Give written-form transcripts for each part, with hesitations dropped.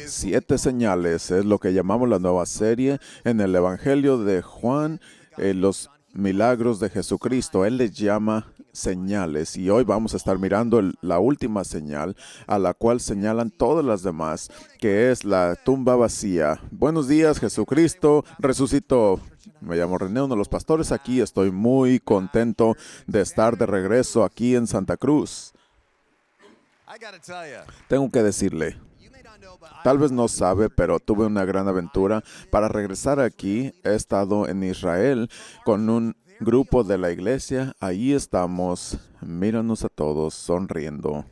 Siete señales es lo que llamamos la nueva serie en el Evangelio de Juan, los milagros de Jesucristo. Él les llama señales y hoy vamos a estar mirando la última señal a la cual señalan todas las demás, que es la tumba vacía. Buenos días, Jesucristo resucitó. Me llamo René, uno de los pastores aquí. Estoy muy contento de estar de regreso aquí en Santa Cruz. Tengo que decirle, tal vez no sabe, pero tuve una gran aventura. Para regresar aquí, he estado en Israel con un grupo de la iglesia. Ahí estamos, míranos a todos sonriendo,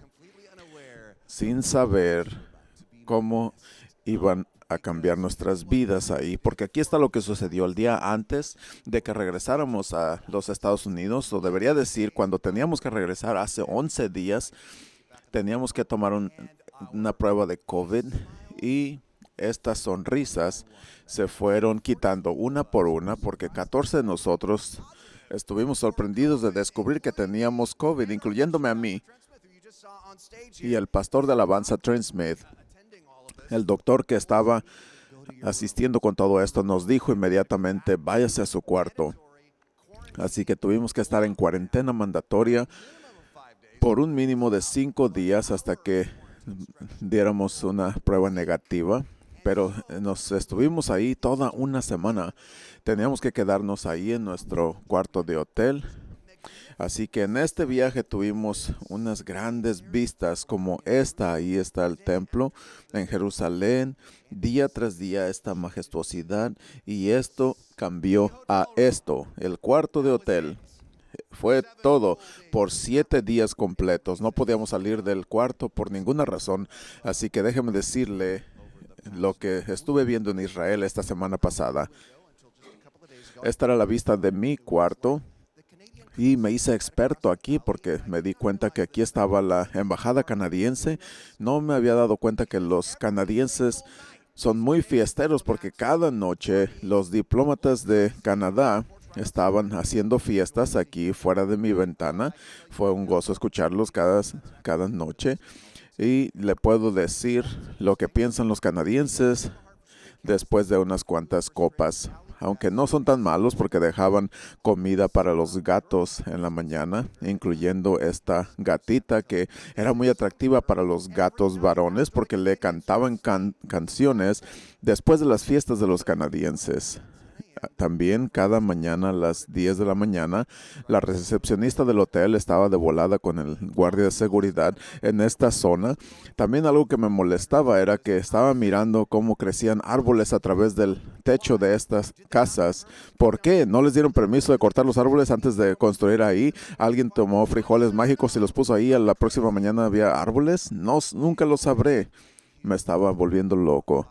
sin saber cómo iban a cambiar nuestras vidas ahí, porque aquí está lo que sucedió el día antes de que regresáramos a los Estados Unidos, o debería decir, cuando teníamos que regresar hace 11 días, teníamos que tomar una prueba de COVID y estas sonrisas se fueron quitando una por una porque 14 de nosotros estuvimos sorprendidos de descubrir que teníamos COVID, incluyéndome a mí. Y el pastor de alabanza, Trent Smith, el doctor que estaba asistiendo con todo esto, nos dijo inmediatamente, váyase a su cuarto. Así que tuvimos que estar en cuarentena mandatoria por un mínimo de 5 días hasta que diéramos una prueba negativa, pero nos estuvimos ahí toda una semana. Teníamos que quedarnos ahí en nuestro cuarto de hotel. Así que en este viaje tuvimos unas grandes vistas como esta. Ahí está el templo en Jerusalén, día tras día esta majestuosidad, y esto cambió a esto, el cuarto de hotel. Fue todo por 7 días completos. No podíamos salir del cuarto por ninguna razón. Así que déjeme decirle lo que estuve viendo en Israel esta semana pasada. Esta era la vista de mi cuarto y me hice experto aquí porque me di cuenta que aquí estaba la embajada canadiense. No me había dado cuenta que los canadienses son muy fiesteros porque cada noche los diplomátas de Canadá estaban haciendo fiestas aquí fuera de mi ventana. Fue un gozo escucharlos cada noche. Y le puedo decir lo que piensan los canadienses después de unas cuantas copas. Aunque no son tan malos porque dejaban comida para los gatos en la mañana, incluyendo esta gatita que era muy atractiva para los gatos varones porque le cantaban canciones después de las fiestas de los canadienses. También cada mañana a las 10 de la mañana, la recepcionista del hotel estaba de volada con el guardia de seguridad en esta zona. También algo que me molestaba era que estaba mirando cómo crecían árboles a través del techo de estas casas. ¿Por qué? ¿No les dieron permiso de cortar los árboles antes de construir ahí? ¿Alguien tomó frijoles mágicos y los puso ahí? ¿A la próxima mañana había árboles? No, nunca lo sabré. Me estaba volviendo loco.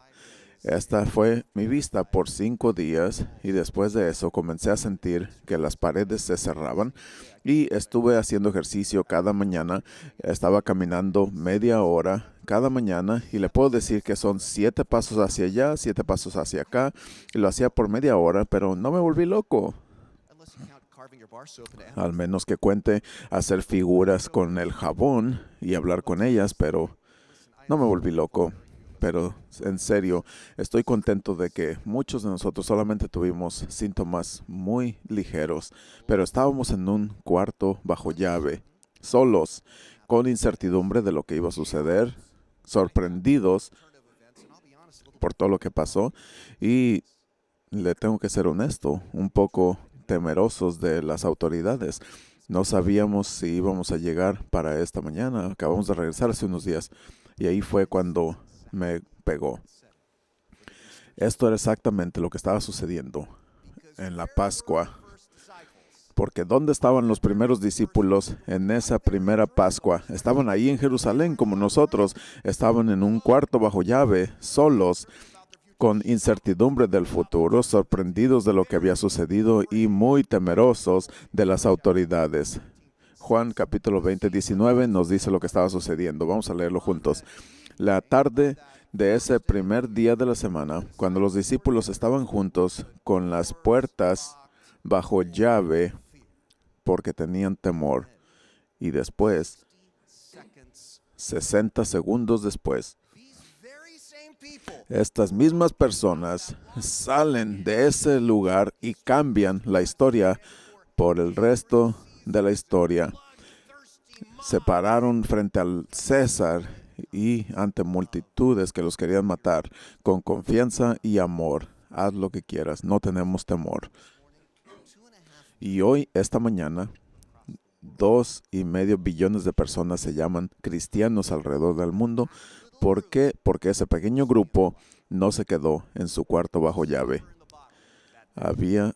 Esta fue mi vista por 5 días y después de eso comencé a sentir que las paredes se cerraban y estuve haciendo ejercicio cada mañana. Estaba caminando media hora cada mañana y le puedo decir que son 7 pasos hacia allá, 7 pasos hacia acá y lo hacía por media hora, pero no me volví loco. Al menos que cuente hacer figuras con el jabón y hablar con ellas, pero no me volví loco. Pero en serio, estoy contento de que muchos de nosotros solamente tuvimos síntomas muy ligeros, pero estábamos en un cuarto bajo llave, solos, con incertidumbre de lo que iba a suceder, sorprendidos por todo lo que pasó y le tengo que ser honesto, un poco temerosos de las autoridades. No sabíamos si íbamos a llegar para esta mañana. Acabamos de regresar hace unos días y ahí fue cuando me pegó. Esto era exactamente lo que estaba sucediendo en la Pascua. Porque ¿dónde estaban los primeros discípulos en esa primera Pascua? Estaban ahí en Jerusalén como nosotros. Estaban en un cuarto bajo llave, solos, con incertidumbre del futuro, sorprendidos de lo que había sucedido y muy temerosos de las autoridades. Juan capítulo 20, 19 nos dice lo que estaba sucediendo. Vamos a leerlo juntos. La tarde de ese primer día de la semana, cuando los discípulos estaban juntos con las puertas bajo llave porque tenían temor, y después 60 segundos después, estas mismas personas salen de ese lugar y cambian la historia por el resto de la historia. Se pararon frente al César y ante multitudes que los querían matar con confianza y amor. Haz lo que quieras, no tenemos temor. Y hoy, esta mañana, 2,5 billones de personas se llaman cristianos alrededor del mundo. ¿Por qué? Porque ese pequeño grupo no se quedó en su cuarto bajo llave. Había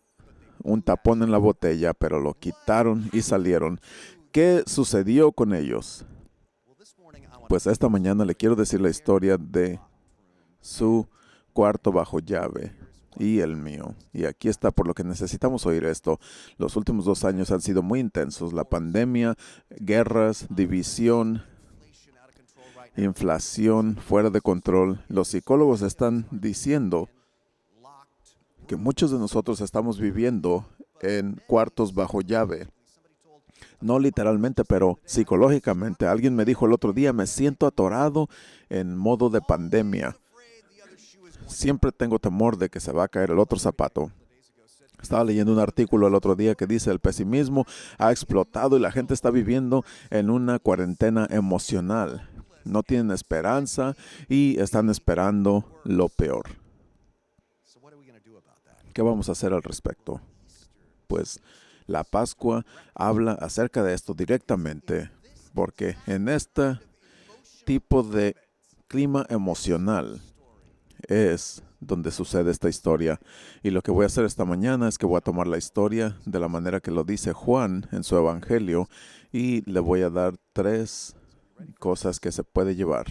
un tapón en la botella, pero lo quitaron y salieron. ¿Qué sucedió con ellos? Pues esta mañana le quiero decir la historia de su cuarto bajo llave y el mío. Y aquí está por lo que necesitamos oír esto. Los últimos 2 años han sido muy intensos. La pandemia, guerras, división, inflación fuera de control. Los psicólogos están diciendo que muchos de nosotros estamos viviendo en cuartos bajo llave. No literalmente, pero psicológicamente. Alguien me dijo el otro día, me siento atorado en modo de pandemia. Siempre tengo temor de que se va a caer el otro zapato. Estaba leyendo un artículo el otro día que dice el pesimismo ha explotado y la gente está viviendo en una cuarentena emocional. No tienen esperanza y están esperando lo peor. ¿Qué vamos a hacer al respecto? Pues la Pascua habla acerca de esto directamente, porque en este tipo de clima emocional es donde sucede esta historia. Y lo que voy a hacer esta mañana es que voy a tomar la historia de la manera que lo dice Juan en su Evangelio y le voy a dar 3 cosas que se puede llevar.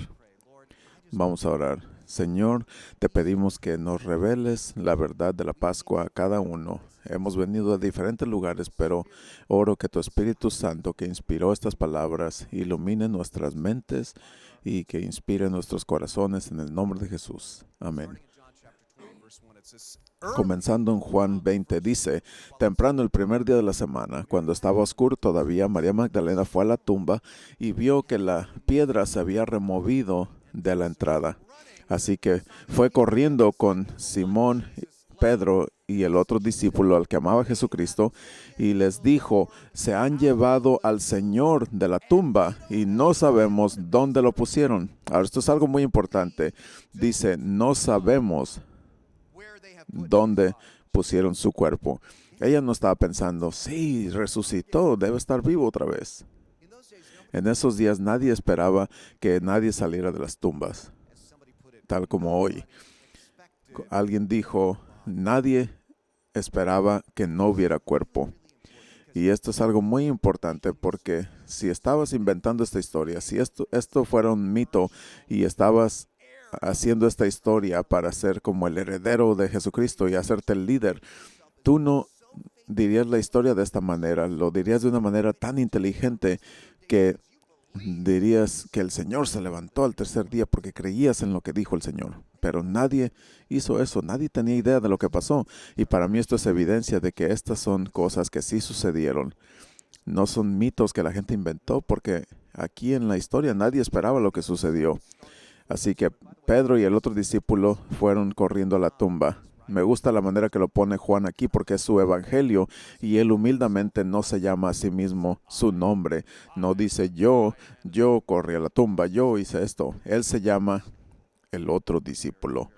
Vamos a orar. Señor, te pedimos que nos reveles la verdad de la Pascua a cada uno. Hemos venido a diferentes lugares, pero oro que tu Espíritu Santo, que inspiró estas palabras, ilumine nuestras mentes y que inspire nuestros corazones en el nombre de Jesús. Amén. Comenzando en Juan 20, dice, temprano el primer día de la semana, cuando estaba oscuro todavía, María Magdalena fue a la tumba y vio que la piedra se había removido de la entrada. Así que fue corriendo con Simón, Pedro y el otro discípulo al que amaba a Jesucristo y les dijo, se han llevado al Señor de la tumba y no sabemos dónde lo pusieron. Ahora, esto es algo muy importante. Dice, no sabemos dónde pusieron su cuerpo. Ella no estaba pensando, sí, resucitó, debe estar vivo otra vez. En esos días nadie esperaba que nadie saliera de las tumbas, tal como hoy. Alguien dijo, nadie esperaba que no hubiera cuerpo. Y esto es algo muy importante porque si estabas inventando esta historia, si esto fuera un mito y estabas haciendo esta historia para ser como el heredero de Jesucristo y hacerte el líder, tú no dirías la historia de esta manera, lo dirías de una manera tan inteligente que dirías que el Señor se levantó al tercer día porque creías en lo que dijo el Señor. Pero nadie hizo eso, nadie tenía idea de lo que pasó. Y para mí esto es evidencia de que estas son cosas que sí sucedieron. No son mitos que la gente inventó porque aquí en la historia nadie esperaba lo que sucedió. Así que Pedro y el otro discípulo fueron corriendo a la tumba. Me gusta la manera que lo pone Juan aquí porque es su evangelio y él humildemente no se llama a sí mismo su nombre. No dice yo corrí a la tumba, yo hice esto. Él se llama el otro discípulo.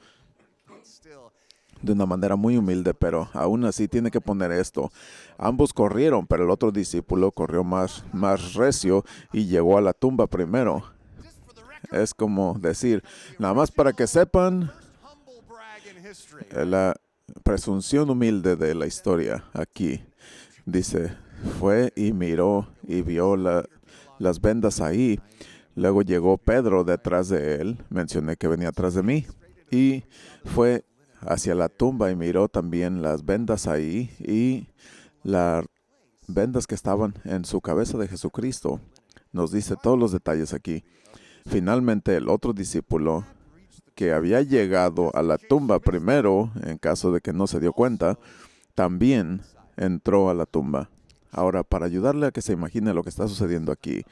De una manera muy humilde, pero aún así tiene que poner esto. Ambos corrieron, pero el otro discípulo corrió más recio y llegó a la tumba primero. Es como decir, nada más para que sepan, la presunción humilde de la historia aquí. Dice, fue y miró y vio las vendas ahí. Luego llegó Pedro detrás de él, mencioné que venía atrás de mí, y fue hacia la tumba y miró también las vendas ahí y las vendas que estaban en su cabeza de Jesucristo. Nos dice todos los detalles aquí. Finalmente el otro discípulo que había llegado a la tumba primero, en caso de que no se dio cuenta, también entró a la tumba. Ahora, para ayudarle a que se imagine lo que está sucediendo aquí,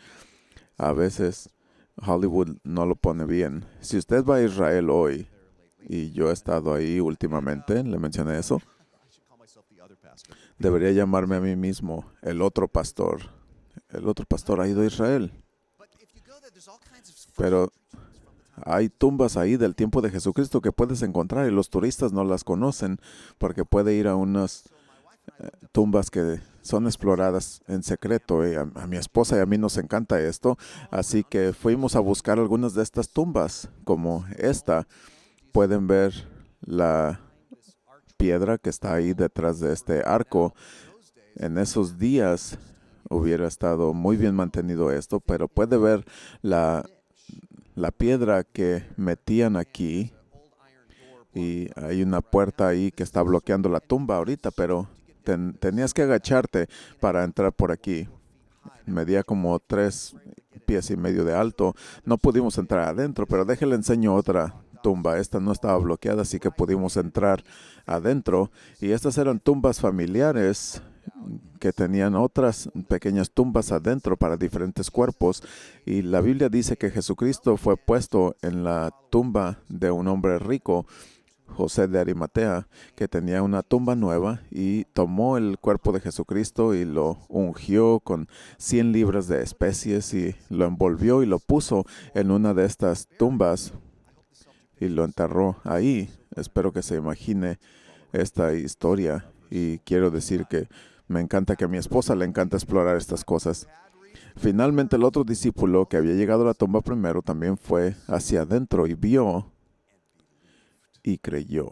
a veces Hollywood no lo pone bien. Si usted va a Israel hoy, y yo he estado ahí últimamente, le mencioné eso, debería llamarme a mí mismo el otro pastor. El otro pastor ha ido a Israel. Pero hay tumbas ahí del tiempo de Jesucristo que puedes encontrar y los turistas no las conocen porque puede ir a unas tumbas que son exploradas en secreto. Y a mi esposa y a mí nos encanta esto, así que fuimos a buscar algunas de estas tumbas, como esta. Pueden ver la piedra que está ahí detrás de este arco. En esos días hubiera estado muy bien mantenido esto, pero puede ver la piedra que metían aquí y hay una puerta ahí que está bloqueando la tumba ahorita, pero tenías que agacharte para entrar por aquí. Medía como 3,5 pies de alto. No pudimos entrar adentro, pero déjale enseño otra tumba. Esta no estaba bloqueada, así que pudimos entrar adentro. Y estas eran tumbas familiares que tenían otras pequeñas tumbas adentro para diferentes cuerpos. Y la Biblia dice que Jesucristo fue puesto en la tumba de un hombre rico, José de Arimatea, que tenía una tumba nueva y tomó el cuerpo de Jesucristo y lo ungió con 100 libras de especies y lo envolvió y lo puso en una de estas tumbas y lo enterró ahí. Espero que se imagine esta historia y quiero decir que me encanta que a mi esposa le encanta explorar estas cosas. Finalmente el otro discípulo que había llegado a la tumba primero también fue hacia adentro y vio y creyó.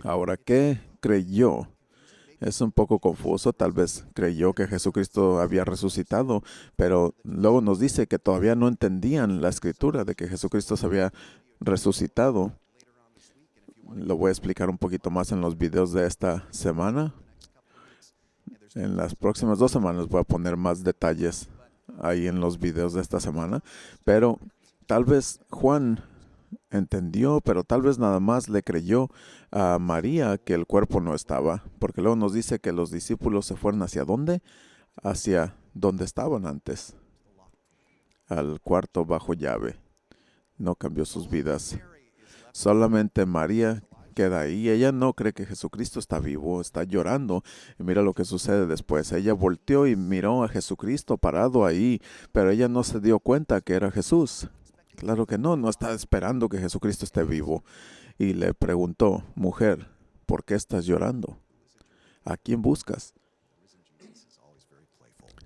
Ahora, ¿qué creyó? Es un poco confuso, tal vez creyó que Jesucristo había resucitado, pero luego nos dice que todavía no entendían la escritura de que Jesucristo se había resucitado. Lo voy a explicar un poquito más en los videos de esta semana. En las próximas 2 semanas voy a poner más detalles ahí en los videos de esta semana, pero tal vez Juan entendió, pero tal vez nada más le creyó a María que el cuerpo no estaba, porque luego nos dice que los discípulos se fueron ¿hacia dónde? Hacia donde estaban antes, al cuarto bajo llave. No cambió sus vidas. Solamente María queda ahí. Ella no cree que Jesucristo está vivo, está llorando. Y mira lo que sucede después. Ella volteó y miró a Jesucristo parado ahí, pero ella no se dio cuenta que era Jesús. Claro que no está esperando que Jesucristo esté vivo. Y le preguntó, mujer, ¿por qué estás llorando? ¿A quién buscas?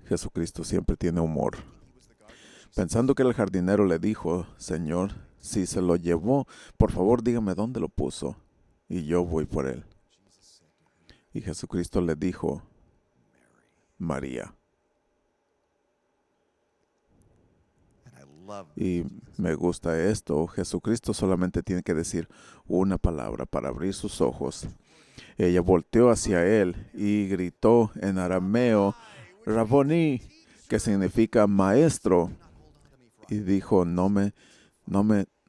Jesucristo siempre tiene humor. Pensando que el jardinero le dijo, Señor, si se lo llevó, por favor dígame dónde lo puso, y yo voy por él. Y Jesucristo le dijo, María. Y me gusta esto. Jesucristo solamente tiene que decir una palabra para abrir sus ojos. Ella volteó hacia él y gritó en arameo, Rabboni, que significa maestro. Y dijo, no me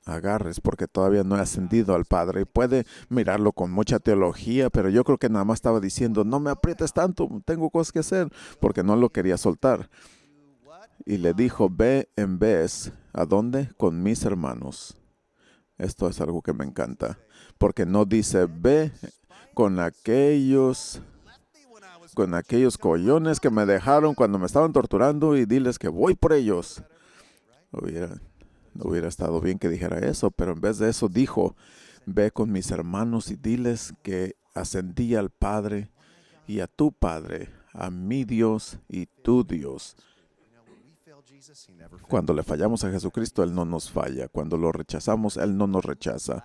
agarres porque todavía no he ascendido al Padre. Puede mirarlo con mucha teología, pero yo creo que nada más estaba diciendo, no me aprietes tanto, tengo cosas que hacer, porque no lo quería soltar. Y le dijo, ve en vez, ¿a dónde? Con mis hermanos. Esto es algo que me encanta, porque no dice, ve con aquellos collones que me dejaron cuando me estaban torturando y diles que voy por ellos. Hubiera estado bien que dijera eso, pero en vez de eso dijo, ve con mis hermanos y diles que ascendí al Padre y a tu Padre, a mi Dios y tu Dios. Cuando le fallamos a Jesucristo, Él no nos falla. Cuando lo rechazamos, Él no nos rechaza.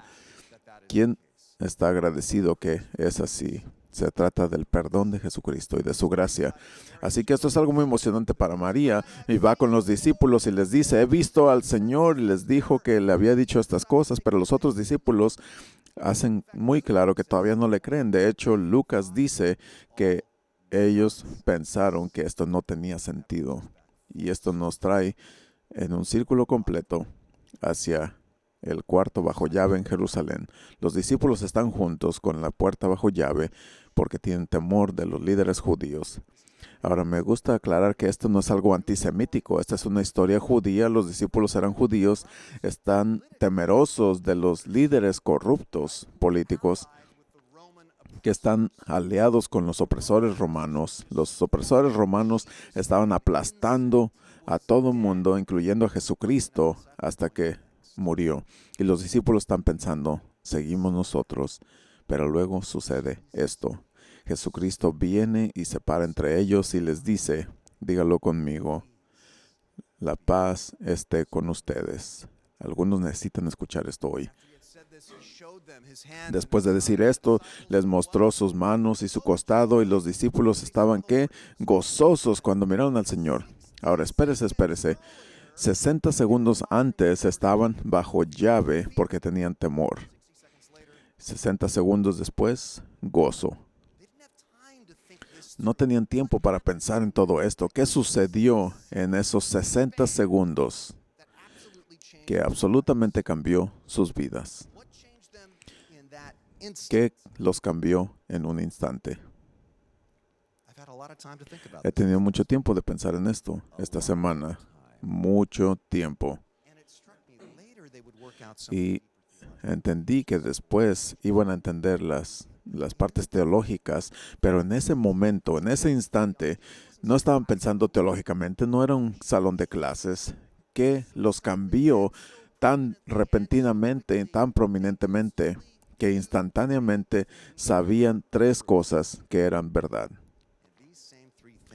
¿Quién está agradecido que es así? Se trata del perdón de Jesucristo y de su gracia. Así que esto es algo muy emocionante para María. Y va con los discípulos y les dice, he visto al Señor, y les dijo que le había dicho estas cosas, pero los otros discípulos hacen muy claro que todavía no le creen. De hecho, Lucas dice que ellos pensaron que esto no tenía sentido. Y esto nos trae en un círculo completo hacia el cuarto bajo llave en Jerusalén. Los discípulos están juntos con la puerta bajo llave porque tienen temor de los líderes judíos. Ahora, me gusta aclarar que esto no es algo antisemítico, esta es una historia judía, los discípulos eran judíos, están temerosos de los líderes corruptos políticos que están aliados con los opresores romanos. Los opresores romanos estaban aplastando a todo el mundo, incluyendo a Jesucristo, hasta que murió. Y los discípulos están pensando, seguimos nosotros, pero luego sucede esto. Jesucristo viene y se para entre ellos y les dice, dígalo conmigo, la paz esté con ustedes. Algunos necesitan escuchar esto hoy. Después de decir esto, les mostró sus manos y su costado, y los discípulos estaban, ¿qué? Gozosos cuando miraron al Señor. Ahora, espérese. 60 segundos antes estaban bajo llave porque tenían temor. 60 segundos después, gozo. No tenían tiempo para pensar en todo esto. ¿Qué sucedió en esos 60 segundos que absolutamente cambió sus vidas? ¿Qué los cambió en un instante? He tenido mucho tiempo de pensar en esto esta semana. Mucho tiempo. Y entendí que después iban a entender las partes teológicas, pero en ese momento, en ese instante, no estaban pensando teológicamente, no era un salón de clases que los cambió tan repentinamente, tan prominentemente, que instantáneamente sabían 3 cosas que eran verdad.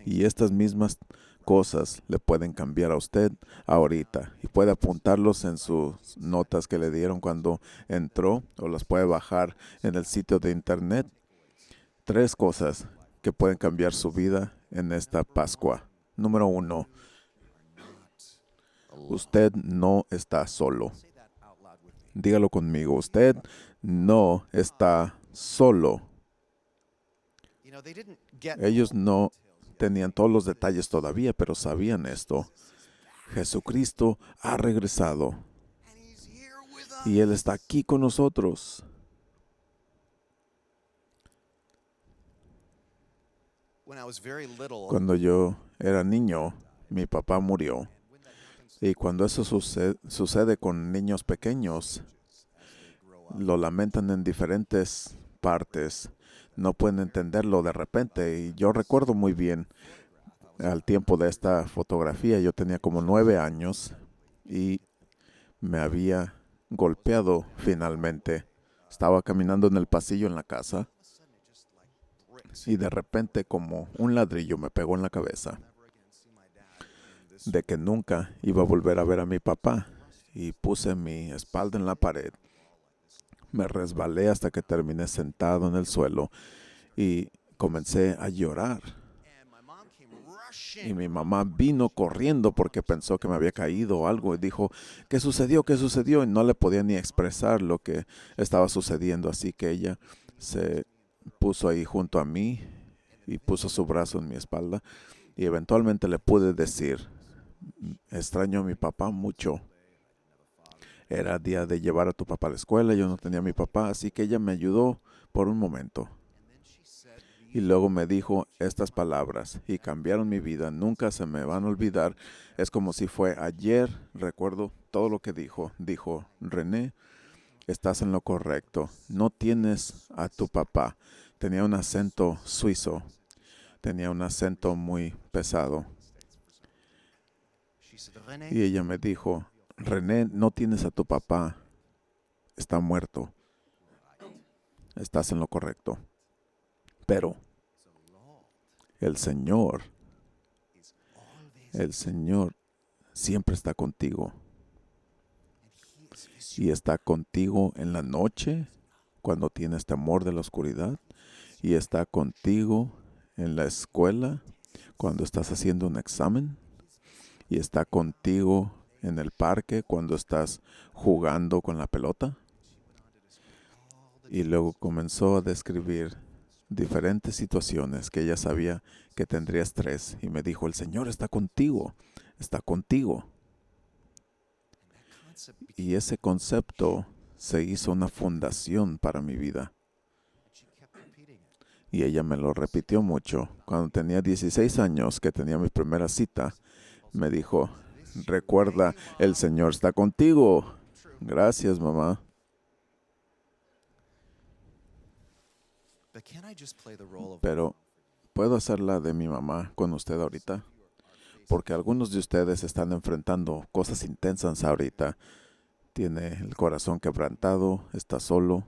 Y estas mismas cosas le pueden cambiar a usted ahorita y puede apuntarlos en sus notas que le dieron cuando entró o las puede bajar en el sitio de internet. 3 cosas que pueden cambiar su vida en esta Pascua. Número 1, usted no está solo. Dígalo conmigo, usted no está solo. Ellos no tenían todos los detalles todavía, pero sabían esto. Jesucristo ha regresado y Él está aquí con nosotros. Cuando yo era niño, mi papá murió. Y cuando eso sucede con niños pequeños, lo lamentan en diferentes partes. No pueden entenderlo de repente. Y yo recuerdo muy bien, al tiempo de esta fotografía, yo tenía como 9 años y me había golpeado finalmente. Estaba caminando en el pasillo en la casa y de repente como un ladrillo me pegó en la cabeza de que nunca iba a volver a ver a mi papá, y puse mi espalda en la pared. Me resbalé hasta que terminé sentado en el suelo y comencé a llorar. Y mi mamá vino corriendo porque pensó que me había caído o algo y dijo, ¿qué sucedió? ¿Qué sucedió? Y no le podía ni expresar lo que estaba sucediendo, así que ella se puso ahí junto a mí y puso su brazo en mi espalda y eventualmente le pude decir, extraño a mi papá mucho. Era día de llevar a tu papá a la escuela, yo no tenía a mi papá, así que ella me ayudó por un momento. Y luego me dijo estas palabras y cambiaron mi vida, nunca se me van a olvidar. Es como si fue ayer, recuerdo todo lo que dijo. Dijo, René, estás en lo correcto, no tienes a tu papá. Tenía un acento suizo, tenía un acento muy pesado. Y ella me dijo, René, no tienes a tu papá, está muerto. Estás en lo correcto. Pero el Señor siempre está contigo. Y está contigo en la noche, cuando tienes temor de la oscuridad. Y está contigo en la escuela, cuando estás haciendo un examen. Y está contigo en el parque, cuando estás jugando con la pelota. Y luego comenzó a describir diferentes situaciones que ella sabía que tendría estrés. Y me dijo, el Señor está contigo, está contigo. Y ese concepto se hizo una fundación para mi vida. Y ella me lo repitió mucho. Cuando tenía 16 años, que tenía mi primera cita, me dijo, recuerda, el Señor está contigo. Gracias, mamá. Pero, ¿puedo hacerla de mi mamá con usted ahorita? Porque algunos de ustedes están enfrentando cosas intensas ahorita. Tiene el corazón quebrantado, está solo.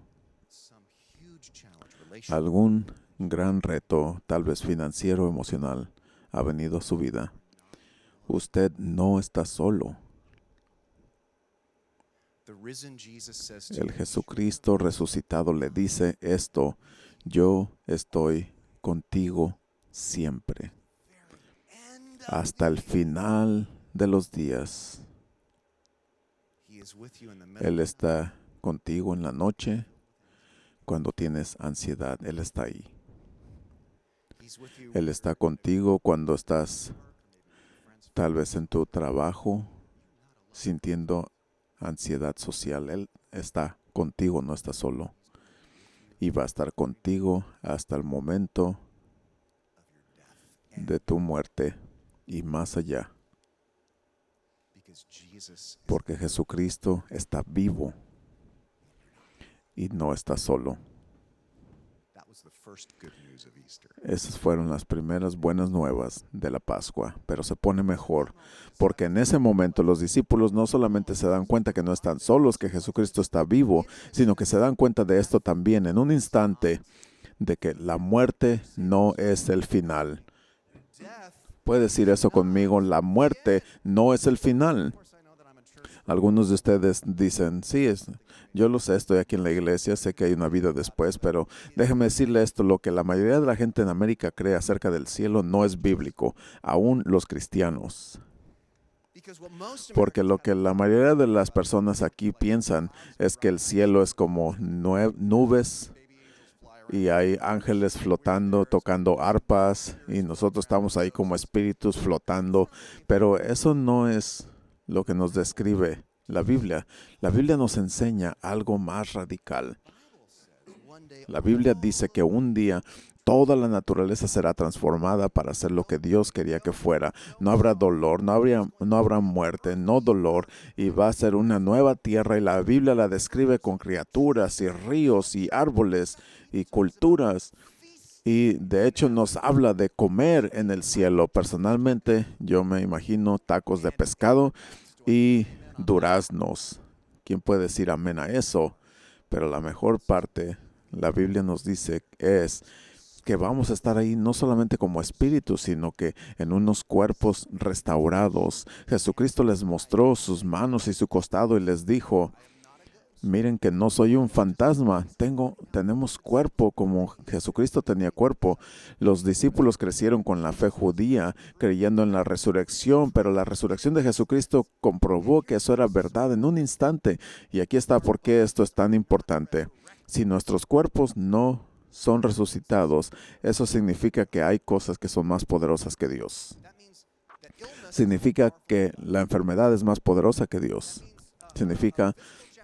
Algún gran reto, tal vez financiero o emocional, ha venido a su vida. Usted no está solo. El Jesucristo resucitado le dice esto: yo estoy contigo siempre, hasta el final de los días. Él está contigo en la noche, cuando tienes ansiedad, Él está ahí. Él está contigo cuando estás tal vez en tu trabajo sintiendo ansiedad social. Él está contigo, no está solo. Y va a estar contigo hasta el momento de tu muerte y más allá. Porque Jesucristo está vivo y no está solo. Esas fueron las primeras buenas nuevas de la Pascua, pero se pone mejor, porque en ese momento los discípulos no solamente se dan cuenta que no están solos, que Jesucristo está vivo, sino que se dan cuenta de esto también en un instante, de que la muerte no es el final. ¿Puede decir eso conmigo? La muerte no es el final. Algunos de ustedes dicen, sí, yo lo sé, estoy aquí en la iglesia, sé que hay una vida después, pero déjeme decirle esto: lo que la mayoría de la gente en América cree acerca del cielo no es bíblico, aún los cristianos. Porque lo que la mayoría de las personas aquí piensan es que el cielo es como nubes y hay ángeles flotando, tocando arpas, y nosotros estamos ahí como espíritus flotando, pero eso no es lo que nos describe la Biblia. La Biblia nos enseña algo más radical. La Biblia dice que un día toda la naturaleza será transformada para ser lo que Dios quería que fuera. No habrá dolor, no habrá muerte, no dolor, y va a ser una nueva tierra, y la Biblia la describe con criaturas y ríos y árboles y culturas. Y de hecho nos habla de comer en el cielo. Personalmente, yo me imagino tacos de pescado y duraznos. ¿Quién puede decir amén a eso? Pero la mejor parte, la Biblia nos dice, es que vamos a estar ahí no solamente como espíritus, sino que en unos cuerpos restaurados. Jesucristo les mostró sus manos y su costado y les dijo, miren que no soy un fantasma, tenemos cuerpo como Jesucristo tenía cuerpo. Los discípulos crecieron con la fe judía, creyendo en la resurrección, pero la resurrección de Jesucristo comprobó que eso era verdad en un instante. Y aquí está por qué esto es tan importante. Si nuestros cuerpos no son resucitados, eso significa que hay cosas que son más poderosas que Dios. Significa que la enfermedad es más poderosa que Dios. Significa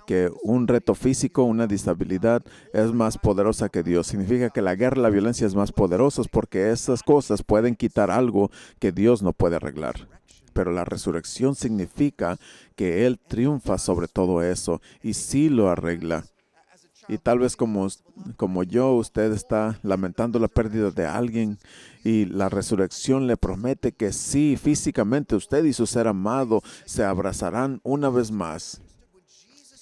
que un reto físico, una disabilidad es más poderosa que Dios. Significa que la guerra, la violencia es más poderosa, porque esas cosas pueden quitar algo que Dios no puede arreglar. Pero la resurrección significa que Él triunfa sobre todo eso y sí lo arregla. Y tal vez como yo, usted está lamentando la pérdida de alguien y la resurrección le promete que sí, físicamente usted y su ser amado se abrazarán una vez más.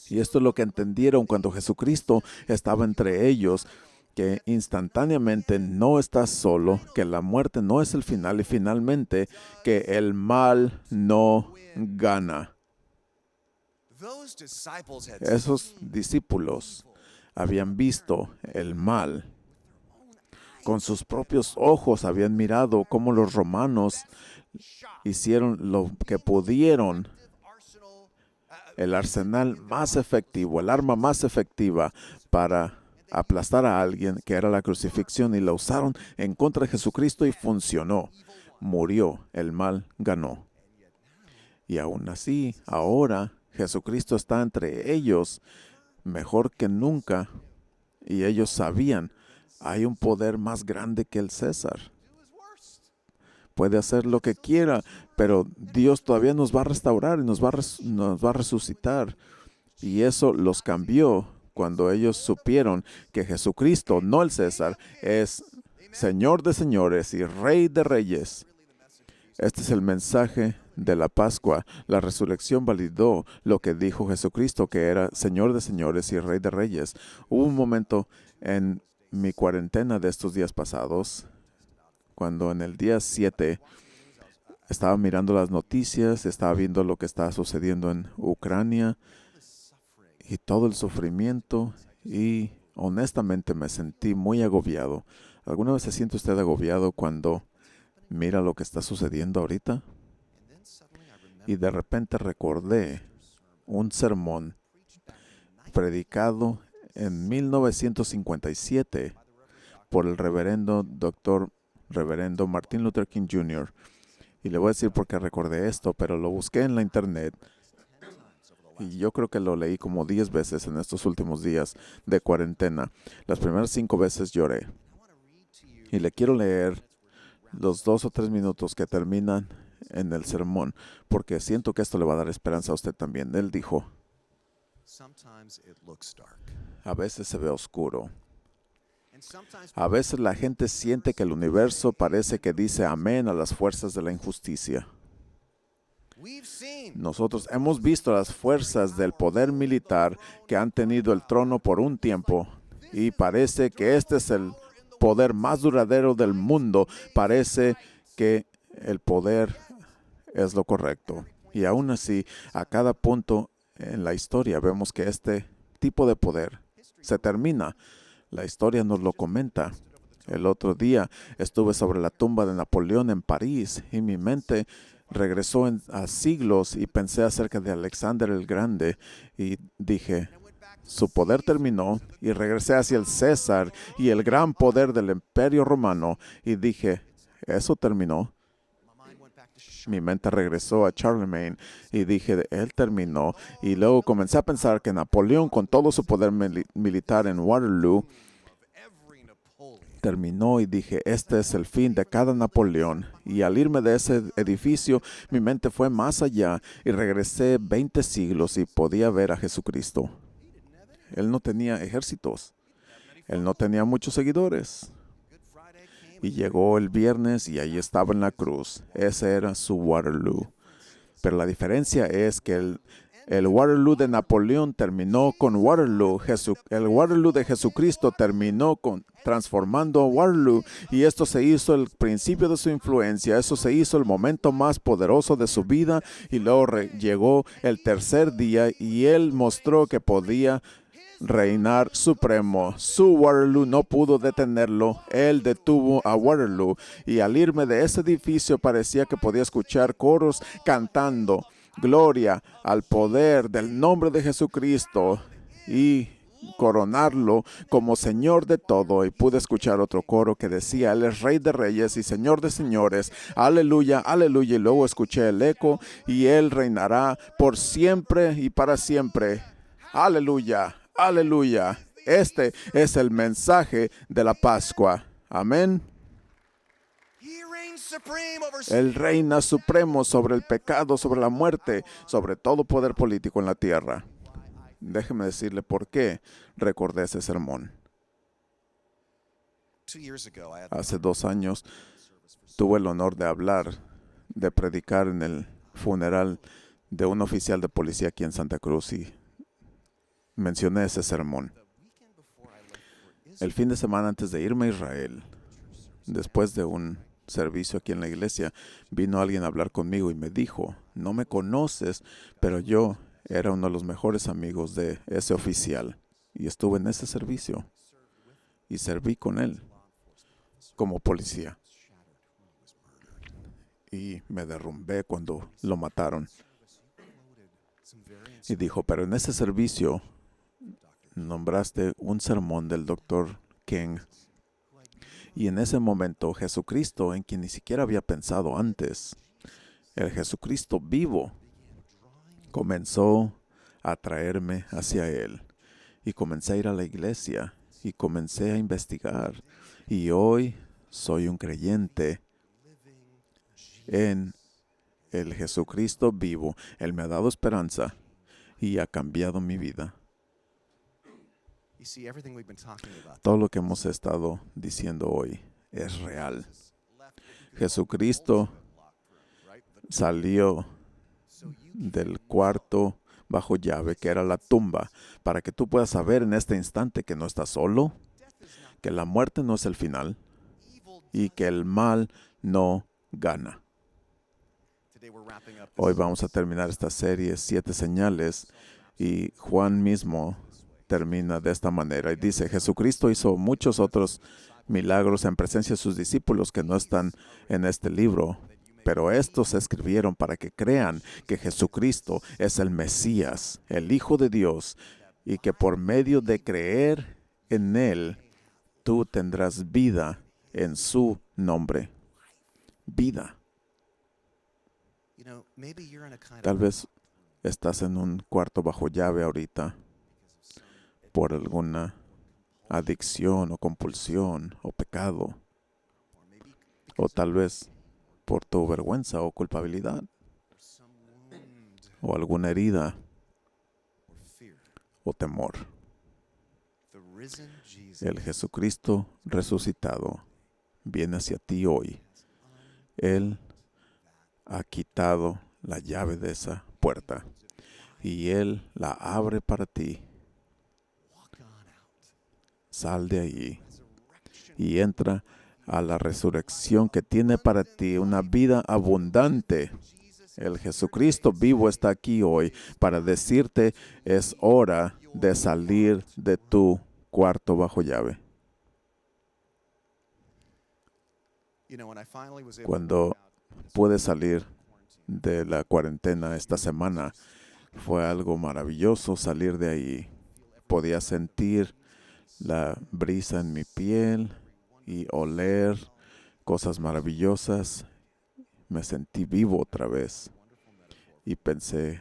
Y esto es lo que entendieron cuando Jesucristo estaba entre ellos, que instantáneamente no estás solo, que la muerte no es el final y finalmente que el mal no gana. Esos discípulos habían visto el mal. Con sus propios ojos habían mirado cómo los romanos hicieron lo que pudieron. El arsenal más efectivo, el arma más efectiva para aplastar a alguien, que era la crucifixión, y la usaron en contra de Jesucristo y funcionó. Murió, el mal ganó. Y aún así, ahora Jesucristo está entre ellos mejor que nunca, y ellos sabían, Hay un poder más grande que el César. Puede hacer lo que quiera, pero Dios todavía nos va a restaurar y nos va a resucitar. Y eso los cambió cuando ellos supieron que Jesucristo, no el César, es Señor de señores y Rey de reyes. Este es el mensaje de la Pascua. La resurrección validó lo que dijo Jesucristo, que era Señor de señores y Rey de reyes. Hubo un momento en mi cuarentena de estos días pasados, cuando en el día 7 estaba mirando las noticias, estaba viendo lo que estaba sucediendo en Ucrania y todo el sufrimiento, y honestamente me sentí muy agobiado. ¿Alguna vez se siente usted agobiado cuando mira lo que está sucediendo ahorita? Y de repente recordé un sermón predicado en 1957 por el reverendo Martin Luther King Jr. Y le voy a decir por qué recordé esto, pero lo busqué en la internet y yo creo que lo leí como 10 veces en estos últimos días de cuarentena. Las primeras 5 veces lloré. Y le quiero leer los 2 o 3 minutos que terminan en el sermón, porque siento que esto le va a dar esperanza a usted también. Él dijo, a veces se ve oscuro. A veces la gente siente que el universo parece que dice amén a las fuerzas de la injusticia. Nosotros hemos visto las fuerzas del poder militar que han tenido el trono por un tiempo, y parece que este es el poder más duradero del mundo. Parece que el poder es lo correcto. Y aún así, a cada punto en la historia vemos que este tipo de poder se termina. La historia nos lo comenta. El otro día estuve sobre la tumba de Napoleón en París y mi mente regresó a siglos y pensé acerca de Alexander el Grande y dije, su poder terminó, y regresé hacia el César y el gran poder del Imperio Romano y dije, eso terminó. Mi mente regresó a Charlemagne y dije, él terminó. Y luego comencé a pensar que Napoleón, con todo su poder militar en Waterloo, terminó, y dije, este es el fin de cada Napoleón. Y al irme de ese edificio, mi mente fue más allá y regresé 20 siglos y podía ver a Jesucristo. Él no tenía ejércitos. Él no tenía muchos seguidores. Y llegó el viernes y ahí estaba en la cruz. Ese era su Waterloo. Pero la diferencia es que el Waterloo de Napoleón terminó con Waterloo. El Waterloo de Jesucristo terminó transformando Waterloo, y esto se hizo el principio de su influencia. Eso se hizo el momento más poderoso de su vida, y luego llegó el tercer día y él mostró que podía reinar supremo. Su Waterloo no pudo detenerlo. Él detuvo a Waterloo, y al irme de ese edificio parecía que podía escuchar coros cantando gloria al poder del nombre de Jesucristo y coronarlo como Señor de todo. Y pude escuchar otro coro que decía, Él es Rey de reyes y Señor de señores. Aleluya, aleluya. Y luego escuché el eco, y Él reinará por siempre y para siempre. Aleluya, aleluya. Este es el mensaje de la Pascua. Amén. Él reina supremo sobre el pecado, sobre la muerte, sobre todo poder político en la tierra. Déjeme decirle por qué recordé ese sermón. Hace 2 años tuve el honor de predicar en el funeral de un oficial de policía aquí en Santa Cruz, y mencioné ese sermón. El fin de semana antes de irme a Israel, después de un servicio aquí en la iglesia, vino alguien a hablar conmigo y me dijo, no me conoces, pero yo era uno de los mejores amigos de ese oficial y estuve en ese servicio y serví con él como policía. Y me derrumbé cuando lo mataron. Y dijo, pero en ese servicio nombraste un sermón del Dr. King. Y en ese momento Jesucristo, en quien ni siquiera había pensado antes, el Jesucristo vivo, comenzó a atraerme hacia Él. Y comencé a ir a la iglesia y comencé a investigar. Y hoy soy un creyente en el Jesucristo vivo. Él me ha dado esperanza y ha cambiado mi vida. Todo lo que hemos estado diciendo hoy es real. Jesucristo salió del cuarto bajo llave, que era la tumba, para que tú puedas saber en este instante que no estás solo, que la muerte no es el final y que el mal no gana. Hoy vamos a terminar esta serie, 7 señales, y Juan mismo termina de esta manera y dice: Jesucristo hizo muchos otros milagros en presencia de sus discípulos que no están en este libro, pero estos se escribieron para que crean que Jesucristo es el Mesías, el Hijo de Dios, y que por medio de creer en Él, tú tendrás vida en su nombre. Vida. Tal vez estás en un cuarto bajo llave ahorita por alguna adicción o compulsión o pecado, o tal vez por tu vergüenza o culpabilidad, o alguna herida o temor. El Jesucristo resucitado viene hacia ti hoy. Él ha quitado la llave de esa puerta y Él la abre para ti. Sal de ahí y entra a la resurrección que tiene para ti una vida abundante. El Jesucristo vivo está aquí hoy para decirte: es hora de salir de tu cuarto bajo llave. Cuando pude salir de la cuarentena esta semana, fue algo maravilloso salir de ahí. Podía sentir la brisa en mi piel y oler cosas maravillosas. Me sentí vivo otra vez y pensé: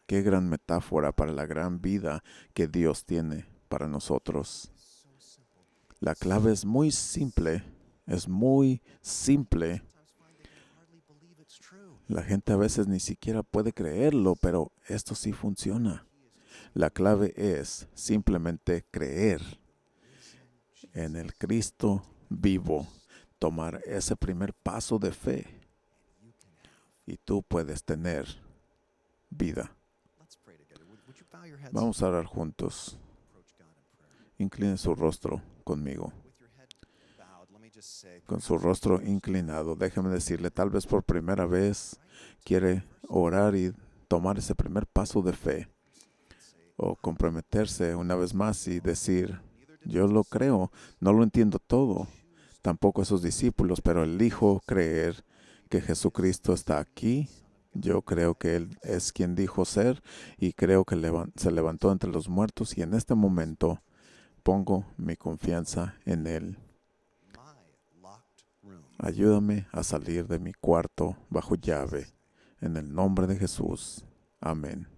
qué gran metáfora para la gran vida que Dios tiene para nosotros. La clave es muy simple, La gente a veces ni siquiera puede creerlo, pero esto sí funciona. La clave es simplemente creer en el Cristo vivo, tomar ese primer paso de fe y tú puedes tener vida. Vamos a orar juntos. Incline su rostro conmigo. Con su rostro inclinado, déjeme decirle, tal vez por primera vez quiere orar y tomar ese primer paso de fe, o comprometerse una vez más y decir: yo lo creo, no lo entiendo todo, tampoco esos discípulos, pero elijo creer que Jesucristo está aquí. Yo creo que Él es quien dijo ser y creo que se levantó entre los muertos, y en este momento pongo mi confianza en Él. Ayúdame a salir de mi cuarto bajo llave, en el nombre de Jesús. Amén.